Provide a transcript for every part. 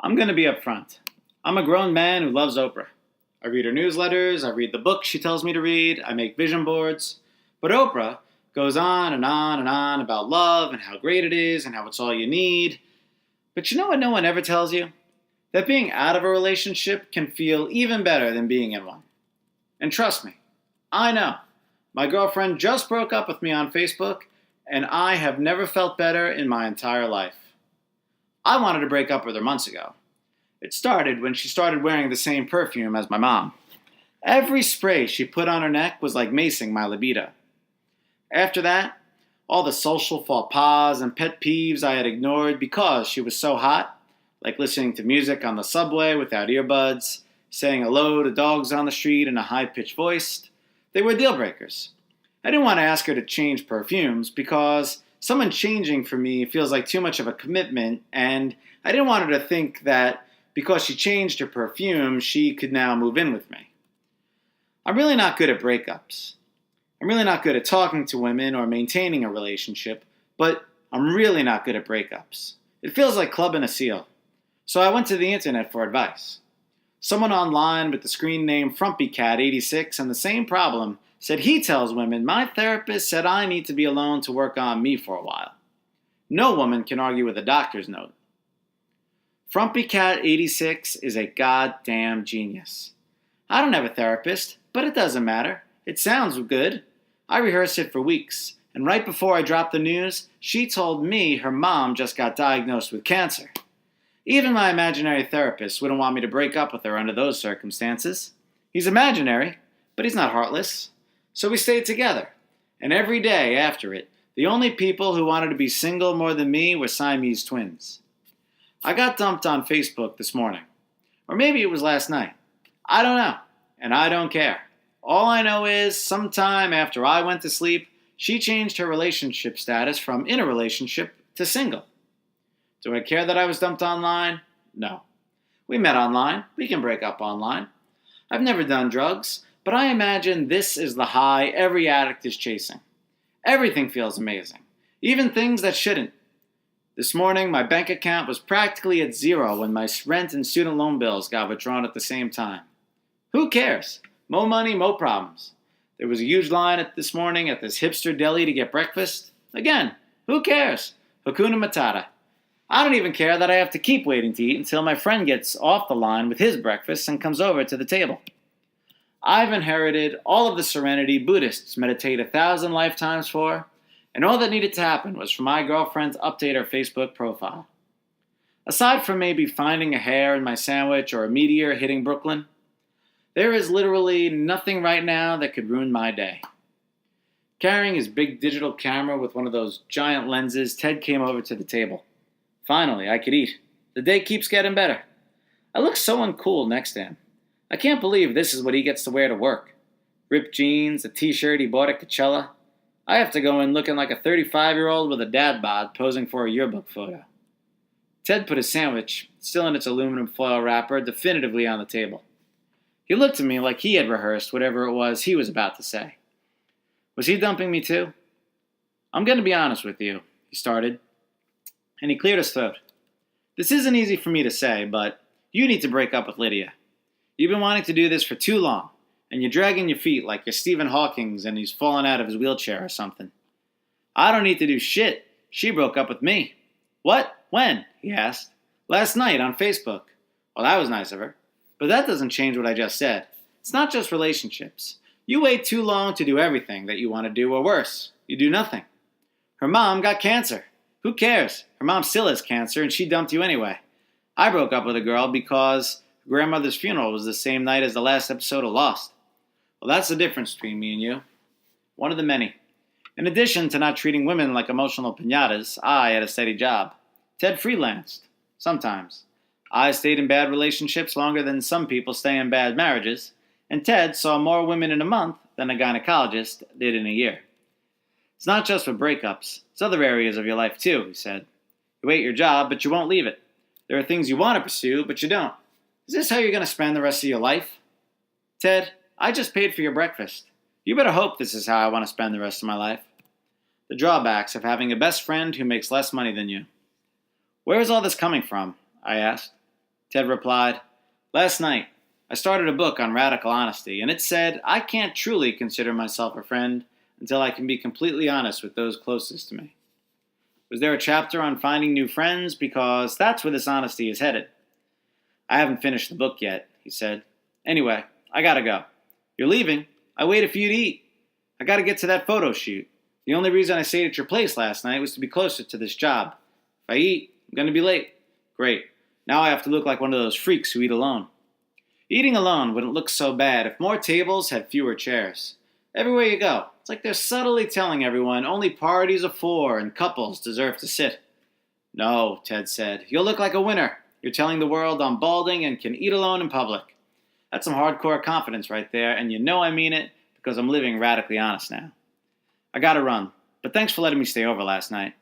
I'm going to be upfront. I'm a grown man who loves Oprah. I read her newsletters, I read the books she tells me to read, I make vision boards. But Oprah goes on and on and on about love and how great it is and how it's all you need. But you know what no one ever tells you? That being out of a relationship can feel even better than being in one. And trust me, I know. My girlfriend just broke up with me on Facebook, and I have never felt better in my entire life. I wanted to break up with her months ago. It started when she started wearing the same perfume as my mom. Every spray she put on her neck was like macing my libido. After that, all the social faux pas and pet peeves I had ignored because she was so hot, like listening to music on the subway without earbuds, saying hello to dogs on the street in a high-pitched voice, they were deal breakers. I didn't want to ask her to change perfumes because someone changing for me feels like too much of a commitment, and I didn't want her to think that because she changed her perfume, she could now move in with me. I'm really not good at breakups. I'm really not good at talking to women or maintaining a relationship, but I'm really not good at breakups. It feels like clubbing a seal. So I went to the internet for advice. Someone online with the screen name FrumpyCat86 and the same problem said he tells women, my therapist said I need to be alone to work on me for a while. No woman can argue with a doctor's note. FrumpyCat86 is a goddamn genius. I don't have a therapist, but it doesn't matter. It sounds good. I rehearsed it for weeks, and right before I dropped the news, she told me her mom just got diagnosed with cancer. Even my imaginary therapist wouldn't want me to break up with her under those circumstances. He's imaginary, but he's not heartless. So we stayed together, and every day after it, the only people who wanted to be single more than me were Siamese twins. I got dumped on Facebook this morning. Or maybe it was last night. I don't know, and I don't care. All I know is, sometime after I went to sleep, she changed her relationship status from in a relationship to single. Do I care that I was dumped online? No. We met online. We can break up online. I've never done drugs, but I imagine this is the high every addict is chasing. Everything feels amazing, even things that shouldn't. This morning, my bank account was practically at zero when my rent and student loan bills got withdrawn at the same time. Who cares? Mo money, mo problems. There was a huge line this morning at this hipster deli to get breakfast. Again, who cares? Hakuna Matata. I don't even care that I have to keep waiting to eat until my friend gets off the line with his breakfast and comes over to the table. I've inherited all of the serenity Buddhists meditate 1,000 lifetimes for, and all that needed to happen was for my girlfriend to update her Facebook profile. Aside from maybe finding a hair in my sandwich or a meteor hitting Brooklyn, there is literally nothing right now that could ruin my day. Carrying his big digital camera with one of those giant lenses, Ted came over to the table. Finally, I could eat. The day keeps getting better. I look so uncool next to him. I can't believe this is what he gets to wear to work. Ripped jeans, a t-shirt he bought at Coachella. I have to go in looking like a 35-year-old with a dad bod posing for a yearbook photo. Ted put his sandwich, still in its aluminum foil wrapper, definitively on the table. He looked at me like he had rehearsed whatever it was he was about to say. Was he dumping me too? I'm going to be honest with you, he started, and he cleared his throat. This isn't easy for me to say, but you need to break up with Lydia. You've been wanting to do this for too long, and you're dragging your feet like you're Stephen Hawking and he's fallen out of his wheelchair or something. I don't need to do shit. She broke up with me. What? When? He asked. Last night on Facebook. Well, that was nice of her. But that doesn't change what I just said. It's not just relationships. You wait too long to do everything that you want to do, or worse, you do nothing. Her mom got cancer. Who cares? Her mom still has cancer, and she dumped you anyway. I broke up with a girl because her grandmother's funeral was the same night as the last episode of Lost. Well, that's the difference between me and you. One of the many. In addition to not treating women like emotional piñatas, I had a steady job. Ted freelanced. Sometimes. I stayed in bad relationships longer than some people stay in bad marriages, and Ted saw more women in a month than a gynecologist did in a year. It's not just for breakups, it's other areas of your life too, he said. You hate your job, but you won't leave it. There are things you want to pursue, but you don't. Is this how you're going to spend the rest of your life? Ted, I just paid for your breakfast. You better hope this is how I want to spend the rest of my life. The drawbacks of having a best friend who makes less money than you. Where is all this coming from? I asked. Ted replied, "Last night, I started a book on radical honesty, and it said I can't truly consider myself a friend until I can be completely honest with those closest to me." Was there a chapter on finding new friends? Because that's where this honesty is headed. "I haven't finished the book yet," he said. "Anyway, I gotta go." "You're leaving? I waited for you to eat." "I gotta get to that photo shoot. The only reason I stayed at your place last night was to be closer to this job. If I eat, I'm gonna be late." "Great. Now I have to look like one of those freaks who eat alone." Eating alone wouldn't look so bad if more tables had fewer chairs. Everywhere you go, it's like they're subtly telling everyone only parties of four and couples deserve to sit. "No," Ted said. "You'll look like a winner. You're telling the world I'm balding and can eat alone in public." That's some hardcore confidence right there, and you know I mean it because I'm living radically honest now. "I gotta run, but thanks for letting me stay over last night."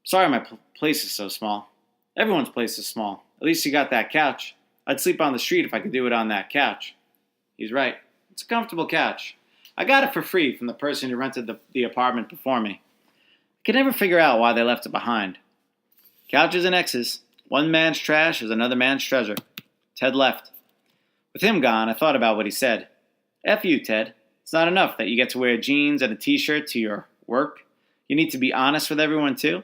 "Sorry my place is so small." "Everyone's place is small. At least you got that couch. I'd sleep on the street if I could do it on that couch." He's right. It's a comfortable couch. I got it for free from the person who rented the apartment before me. I could never figure out why they left it behind. Couches and X's. One man's trash is another man's treasure. Ted left. With him gone, I thought about what he said. "F you, Ted. It's not enough that you get to wear jeans and a t-shirt to your work. You need to be honest with everyone, too.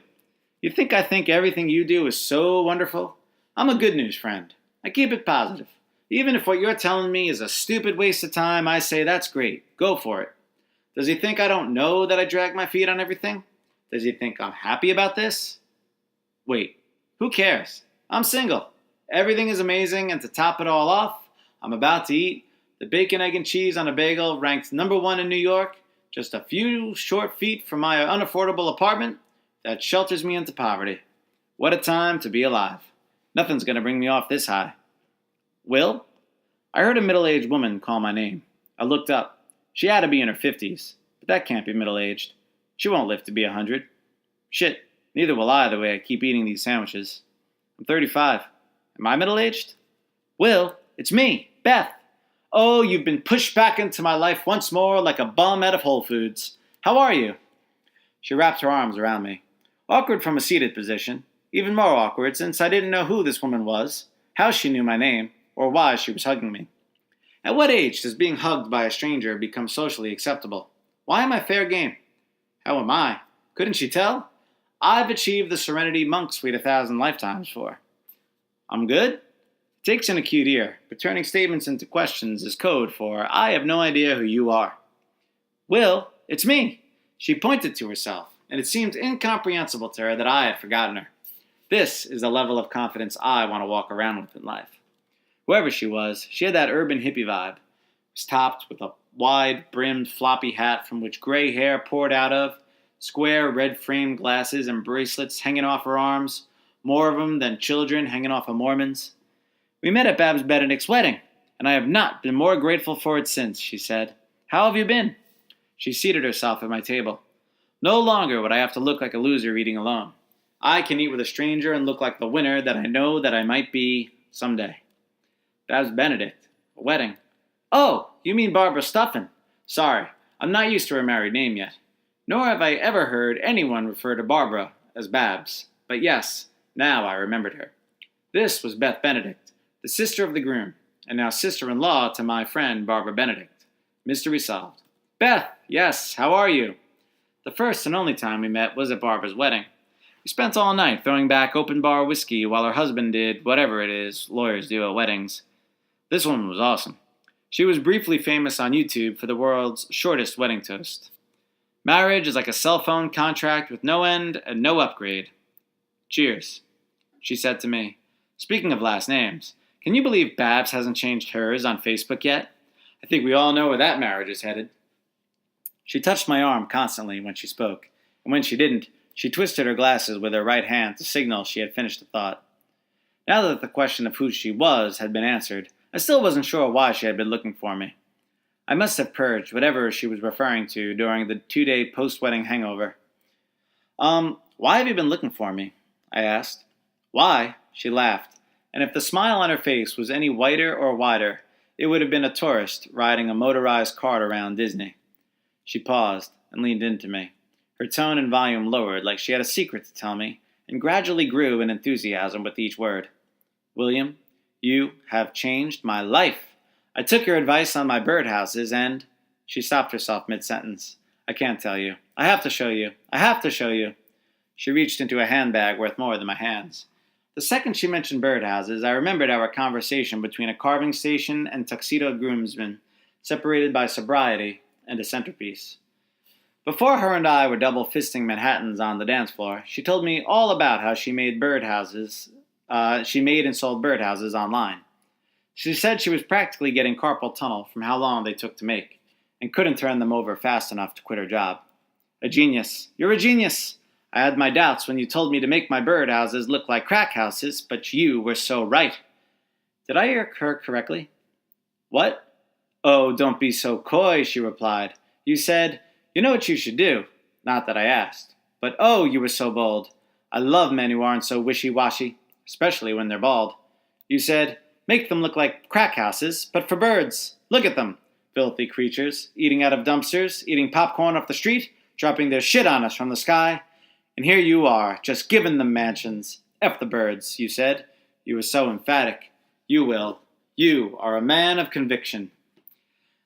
You think I think everything you do is so wonderful? I'm a good news friend. I keep it positive. Even if what you're telling me is a stupid waste of time, I say that's great. Go for it. Does he think I don't know that I drag my feet on everything? Does he think I'm happy about this? Wait, who cares? I'm single. Everything is amazing, and to top it all off, I'm about to eat the bacon, egg, and cheese on a bagel ranked #1 in New York, just a few short feet from my unaffordable apartment that shelters me into poverty. What a time to be alive. Nothing's going to bring me off this high. "Will?" I heard a middle-aged woman call my name. I looked up. She had to be in her 50s, but that can't be middle-aged. She won't live to be 100. Shit, neither will I the way I keep eating these sandwiches. I'm 35. Am I middle-aged? "Will, it's me, Beth. Oh, you've been pushed back into my life once more like a bum out of Whole Foods. How are you?" She wrapped her arms around me. Awkward from a seated position. Even more awkward since I didn't know who this woman was, how she knew my name, or why she was hugging me. At what age does being hugged by a stranger become socially acceptable? Why am I fair game? How am I? Couldn't she tell? I've achieved the serenity monks wait 1,000 lifetimes for. "I'm good?" It takes an acute ear, but turning statements into questions is code for I have no idea who you are. "Will, it's me." She pointed to herself, and it seemed incomprehensible to her that I had forgotten her. This is the level of confidence I want to walk around with in life. Whoever she was, she had that urban hippie vibe. It was topped with a wide-brimmed floppy hat from which gray hair poured out of, square red-framed glasses and bracelets hanging off her arms, more of them than children hanging off of Mormons. "We met at Babs Benedict's wedding, and I have not been more grateful for it since," she said. "How have you been?" She seated herself at my table. No longer would I have to look like a loser eating alone. I can eat with a stranger and look like the winner that I know that I might be someday. "Babs Benedict. A wedding." "Oh, you mean Barbara Stuffin. Sorry, I'm not used to her married name yet. Nor have I ever heard anyone refer to Barbara as Babs. But yes, now I remembered her. This was Beth Benedict, the sister of the groom, and now sister-in-law to my friend Barbara Benedict. Mystery solved. "Beth, yes, how are you?" The first and only time we met was at Barbara's wedding. We spent all night throwing back open-bar whiskey while her husband did whatever it is lawyers do at weddings. This woman was awesome. She was briefly famous on YouTube for the world's shortest wedding toast. "Marriage is like a cell phone contract with no end and no upgrade. Cheers," she said to me. Speaking of last names, can you believe Babs hasn't changed hers on Facebook yet? I think we all know where that marriage is headed. She touched my arm constantly when she spoke, and when she didn't, she twisted her glasses with her right hand to signal she had finished a thought. Now that the question of who she was had been answered, I still wasn't sure why she had been looking for me. I must have purged whatever she was referring to during the 2-day post-wedding hangover. Why have you been looking for me?" I asked. "Why?" She laughed, and if the smile on her face was any whiter or wider, it would have been a tourist riding a motorized cart around Disney. She paused and leaned into me. Her tone and volume lowered like she had a secret to tell me, and gradually grew in enthusiasm with each word. "William, You have changed my life. I took your advice on my birdhouses and... She stopped herself mid-sentence. I can't tell you. I have to show you. I have to show you. She reached into a handbag worth more than my hands. The second she mentioned birdhouses, I remembered our conversation between a carving station and tuxedoed groomsmen, separated by sobriety and a centerpiece. Before her and I were double-fisting Manhattans on the dance floor, she told me all about how she made and sold birdhouses online. She said she was practically getting carpal tunnel from how long they took to make, and couldn't turn them over fast enough to quit her job. A genius. You're a genius. I had my doubts when you told me to make my birdhouses look like crack houses, but you were so right. Did I hear her correctly? What? Oh, don't be so coy, she replied. You said, you know what you should do. Not that I asked. But oh, you were so bold. I love men who aren't so wishy-washy, especially when they're bald. You said, make them look like crack houses, but for birds. Look at them. Filthy creatures, eating out of dumpsters, eating popcorn off the street, dropping their shit on us from the sky. And here you are, just giving them mansions. F the birds, you said. You were so emphatic. You will. You are a man of conviction.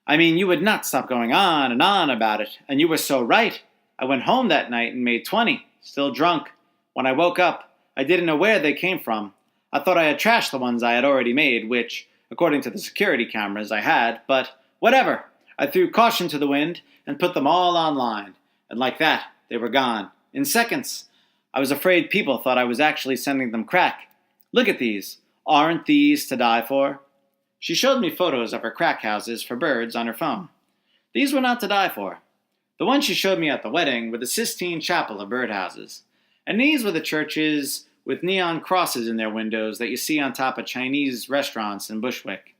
I mean, you would not stop going on and on about it, and you were so right. I went home that night and made 20, still drunk. When I woke up, I didn't know where they came from. I thought I had trashed the ones I had already made, which, according to the security cameras, I had, but whatever. I threw caution to the wind and put them all online, and like that, they were gone. In seconds. I was afraid people thought I was actually sending them crack. Look at these. Aren't these to die for? She showed me photos of her crack houses for birds on her phone. These were not to die for. The ones she showed me at the wedding were the Sistine Chapel of birdhouses. And these were the churches with neon crosses in their windows that you see on top of Chinese restaurants in Bushwick.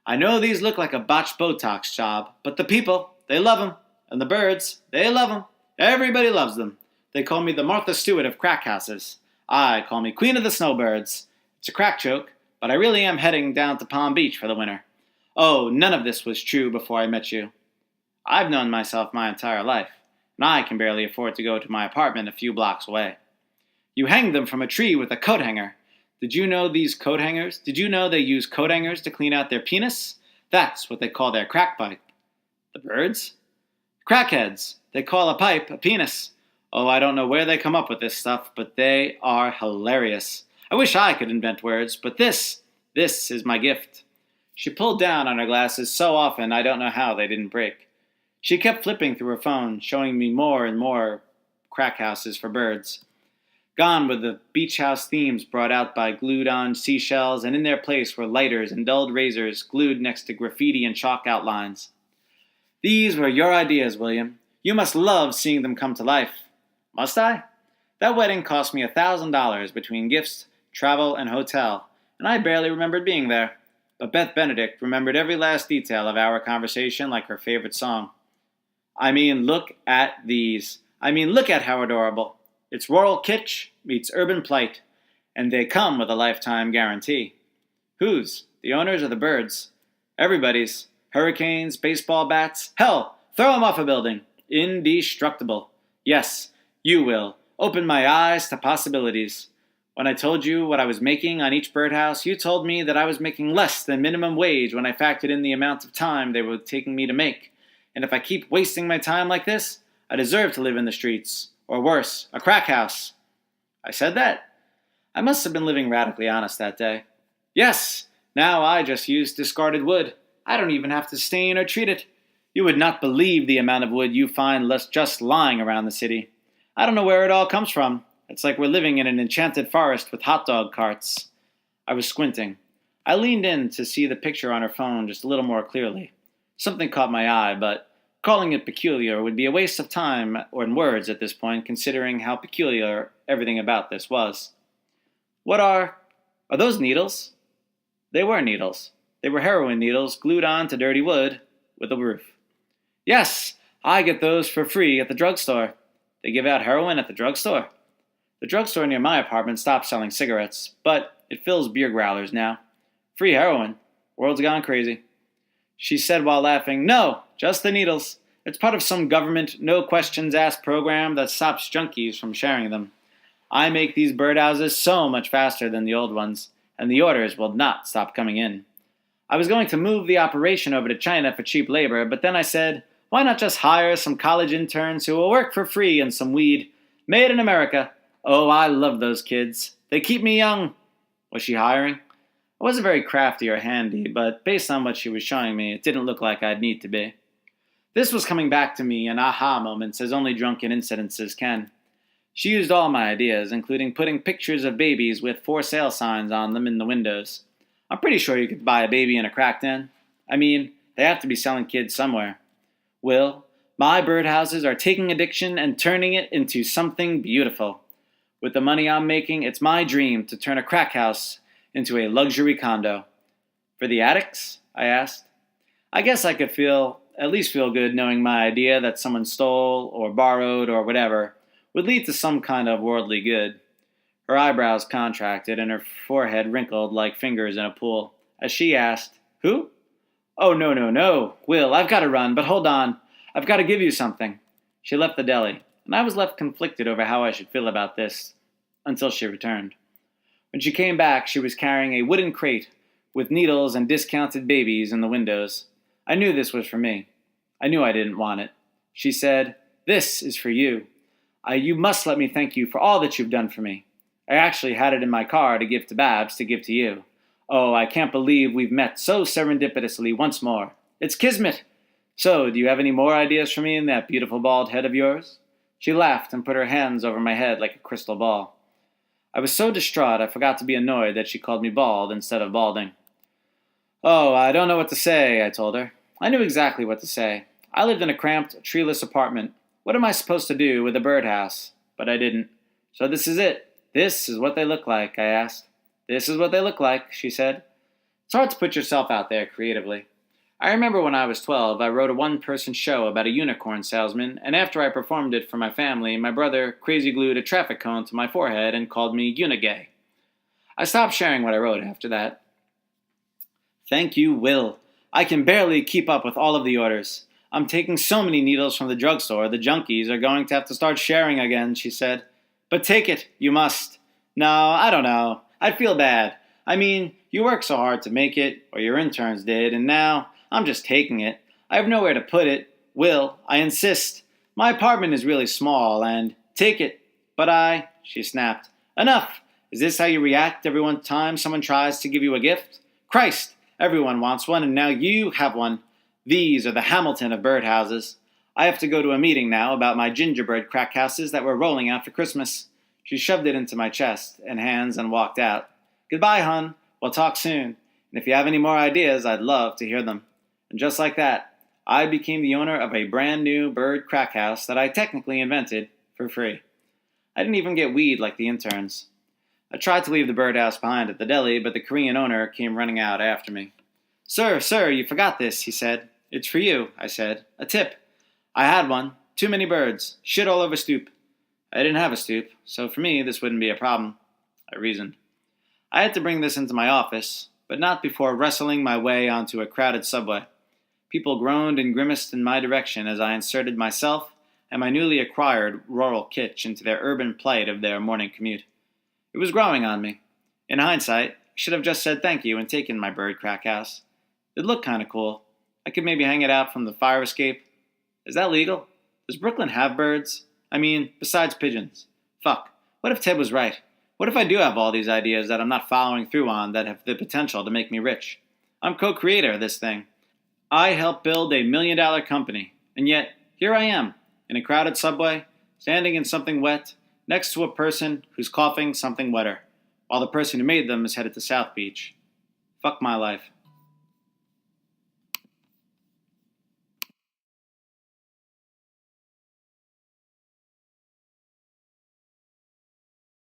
I know these look like a botched Botox job, but the people, they love them. And the birds, they love them. Everybody loves them. They call me the Martha Stewart of crack houses. I call me Queen of the Snowbirds. It's a crack joke, but I really am heading down to Palm Beach for the winter. Oh, none of this was true before I met you. I've known myself my entire life, and I can barely afford to go to my apartment a few blocks away. You hanged them from a tree with a coat hanger. Did you know these coat hangers? Did you know they use coat hangers to clean out their penis? That's what they call their crack pipe. The birds? Crackheads. They call a pipe a penis. Oh, I don't know where they come up with this stuff, but they are hilarious. I wish I could invent words, but this is my gift. She pulled down on her glasses so often I don't know how they didn't break. She kept flipping through her phone, showing me more and more crack houses for birds. Gone were the beach house themes brought out by glued-on seashells, and in their place were lighters and dulled razors glued next to graffiti and chalk outlines. These were your ideas, William. You must love seeing them come to life. Must I? That wedding cost me $1,000 between gifts, travel, and hotel, and I barely remembered being there. But Beth Benedict remembered every last detail of our conversation like her favorite song. I mean, look at these. Look at how adorable. It's rural kitsch meets urban plight, and they come with a lifetime guarantee. Whose? The owners or the birds? Everybody's. Hurricanes, baseball bats. Hell, throw 'em off a building. Indestructible. Yes, you will. Open my eyes to possibilities. When I told you what I was making on each birdhouse, you told me that I was making less than minimum wage when I factored in the amount of time they were taking me to make. And if I keep wasting my time like this, I deserve to live in the streets. Or worse, a crack house. I said that? I must have been living radically honest that day. Yes, now I just use discarded wood. I don't even have to stain or treat it. You would not believe the amount of wood you find just lying around the city. I don't know where it all comes from. It's like we're living in an enchanted forest with hot dog carts. I was squinting. I leaned in to see the picture on her phone just a little more clearly. Something caught my eye, but calling it peculiar would be a waste of time or words at this point, considering how peculiar everything about this was. What are those needles? They were needles. They were heroin needles glued on to dirty wood with a roof. Yes, I get those for free at the drugstore. They give out heroin at the drugstore. The drugstore near my apartment stopped selling cigarettes, but it fills beer growlers now. Free heroin. World's gone crazy. She said while laughing, No, just the needles. It's part of some government no-questions-asked program that stops junkies from sharing them. I make these birdhouses so much faster than the old ones, and the orders will not stop coming in. I was going to move the operation over to China for cheap labor, but then I said, why not just hire some college interns who will work for free in some weed made in America? Oh, I love those kids. They keep me young. Was she hiring? I wasn't very crafty or handy, but based on what she was showing me, it didn't look like I'd need to be. This was coming back to me in aha moments as only drunken incidences can. She used all my ideas, including putting pictures of babies with for sale signs on them in the windows. I'm pretty sure you could buy a baby in a crack den. I mean, they have to be selling kids somewhere. Will, my birdhouses are taking addiction and turning it into something beautiful. With the money I'm making, it's my dream to turn a crack house into a luxury condo. For the addicts? I asked. I guess I could at least feel good knowing my idea that someone stole or borrowed or whatever would lead to some kind of worldly good. Her eyebrows contracted and her forehead wrinkled like fingers in a pool as she asked, Who? Oh, no. Will, I've got to run, but hold on. I've got to give you something. She left the deli, and I was left conflicted over how I should feel about this until she returned. When she came back, she was carrying a wooden crate with needles and discounted babies in the windows. I knew this was for me. I knew I didn't want it. She said, This is for you. You must let me thank you for all that you've done for me. I actually had it in my car to give to Babs to give to you. Oh, I can't believe we've met so serendipitously once more. It's kismet. So, do you have any more ideas for me in that beautiful bald head of yours? She laughed and put her hands over my head like a crystal ball. I was so distraught I forgot to be annoyed that she called me bald instead of balding. Oh, I don't know what to say, I told her. I knew exactly what to say. I lived in a cramped, treeless apartment. What am I supposed to do with a birdhouse? But I didn't. So this is it. This is what they look like, I asked. This is what they look like, she said. It's hard to put yourself out there creatively. I remember when I was 12, I wrote a one-person show about a unicorn salesman, and after I performed it for my family, my brother crazy-glued a traffic cone to my forehead and called me Unigay. I stopped sharing what I wrote after that. Thank you, Will. I can barely keep up with all of the orders. I'm taking so many needles from the drugstore, the junkies are going to have to start sharing again, she said. But take it, you must. No, I don't know. I feel bad. I mean, you worked so hard to make it, or your interns did, and now I'm just taking it. I have nowhere to put it. Will, I insist. My apartment is really small, and take it. But she snapped. Enough! Is this how you react every one time someone tries to give you a gift? Christ! Everyone wants one, and now you have one. These are the Hamilton of birdhouses. I have to go to a meeting now about my gingerbread crack houses that we're rolling out for Christmas. She shoved it into my chest and hands and walked out. Goodbye, hon. We'll talk soon. And if you have any more ideas, I'd love to hear them. And just like that, I became the owner of a brand new bird crack house that I technically invented for free. I didn't even get weed like the interns. I tried to leave the birdhouse behind at the deli, but the Korean owner came running out after me. Sir, you forgot this, he said. It's for you, I said. A tip. I had one. Too many birds. Shit all over stoop. I didn't have a stoop, so for me this wouldn't be a problem, I reasoned. I had to bring this into my office, but not before wrestling my way onto a crowded subway. People groaned and grimaced in my direction as I inserted myself and my newly acquired rural kitsch into their urban plight of their morning commute. It was growing on me. In hindsight, I should have just said thank you and taken my bird crack house. It looked kind of cool. I could maybe hang it out from the fire escape. Is that legal? Does Brooklyn have birds? I mean, besides pigeons. Fuck. What if Ted was right? What if I do have all these ideas that I'm not following through on that have the potential to make me rich? I'm co-creator of this thing. I helped build a $1 million company, and yet here I am, in a crowded subway, standing in something wet, next to a person who's coughing something wetter, while the person who made them is headed to South Beach. Fuck my life.